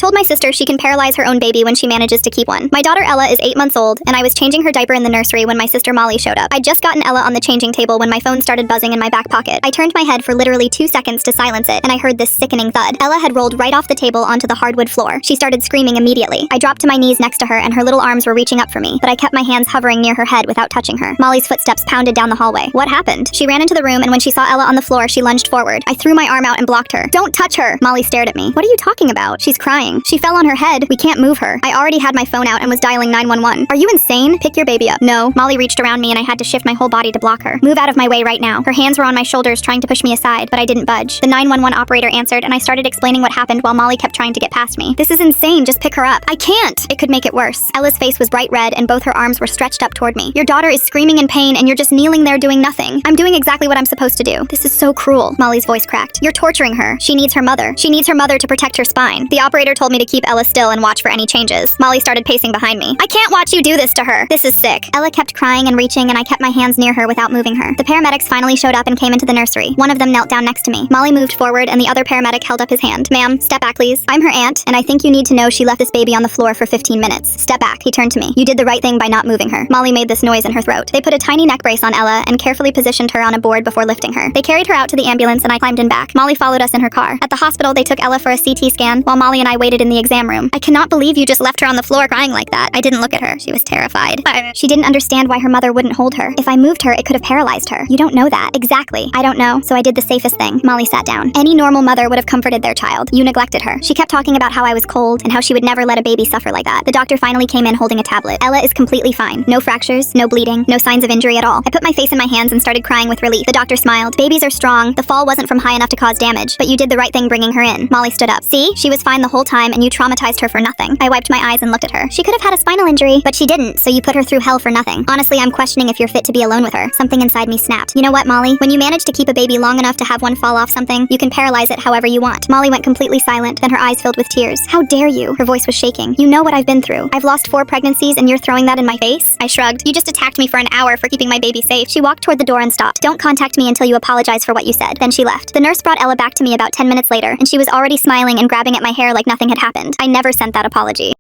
told my sister she can paralyze her own baby when she manages to keep one. My daughter Ella is 8 months old, and I was changing her diaper in the nursery when my sister Molly showed up. I'd just gotten Ella on the changing table when my phone started buzzing in my back pocket. I turned my head for literally 2 seconds to silence it, and I heard this sickening thud. Ella had rolled right off the table onto the hardwood floor. She started screaming immediately. I dropped to my knees next to her, and her little arms were reaching up for me, but I kept my hands hovering near her head without touching her. Molly's footsteps pounded down the hallway. What happened? She ran into the room, and when she saw Ella on the floor, she lunged forward. I threw my arm out and blocked her. Don't touch her! Molly stared at me. What are you talking about? She's crying. She fell on her head. We can't move her. I already had my phone out and was dialing 911. Are you insane? Pick your baby up. No. Molly reached around me and I had to shift my whole body to block her. Move out of my way right now. Her hands were on my shoulders trying to push me aside, but I didn't budge. The 911 operator answered and I started explaining what happened while Molly kept trying to get past me. This is insane. Just pick her up. I can't. It could make it worse. Ella's face was bright red and both her arms were stretched up toward me. Your daughter is screaming in pain and you're just kneeling there doing nothing. I'm doing exactly what I'm supposed to do. This is so cruel. Molly's voice cracked. You're torturing her. She needs her mother. She needs her mother to protect her spine. The operator told me to keep Ella still and watch for any changes. Molly started pacing behind me. I can't watch you do this to her. This is sick. Ella kept crying and reaching and I kept my hands near her without moving her. The paramedics finally showed up and came into the nursery. One of them knelt down next to me. Molly moved forward and the other paramedic held up his hand. Ma'am, step back please. I'm her aunt and I think you need to know she left this baby on the floor for 15 minutes. Step back. He turned to me. You did the right thing by not moving her. Molly made this noise in her throat. They put a tiny neck brace on Ella and carefully positioned her on a board before lifting her. They carried her out to the ambulance and I climbed in back. Molly followed us in her car. At the hospital, they took Ella for a CT scan while Molly and I waited in the exam room. I cannot believe you just left her on the floor crying like that. I didn't look at her. She was terrified. She didn't understand why her mother wouldn't hold her. If I moved her, it could have paralyzed her. You don't know that. Exactly. I don't know, so I did the safest thing. Molly sat down. Any normal mother would have comforted their child. You neglected her. She kept talking about how I was cold and how she would never let a baby suffer like that. The doctor finally came in holding a tablet. Ella is completely fine. No fractures, no bleeding, no signs of injury at all. I put my face in my hands and started crying with relief. The doctor smiled. Babies are strong. The fall wasn't from high enough to cause damage, but you did the right thing bringing her in. Molly stood up. See? She was fine the whole time and you traumatized her for nothing. I wiped my eyes and looked at her. She could have had a spinal injury, but she didn't, so you put her through hell for nothing. Honestly, I'm questioning if you're fit to be alone with her. Something inside me snapped. You know what, Molly? When you manage to keep a baby long enough to have one fall off something, you can paralyze it however you want. Molly went completely silent, then her eyes filled with tears. How dare you? Her voice was shaking. You know what I've been through. I've lost 4 pregnancies and you're throwing that in my face? I shrugged. You just attacked me for an hour for keeping my baby safe. She walked toward the door and stopped. Don't contact me until you apologize for what you said. Then she left. The nurse brought Ella back to me about 10 minutes later, and she was already smiling and grabbing at my hair like nothing had happened. I never sent that apology.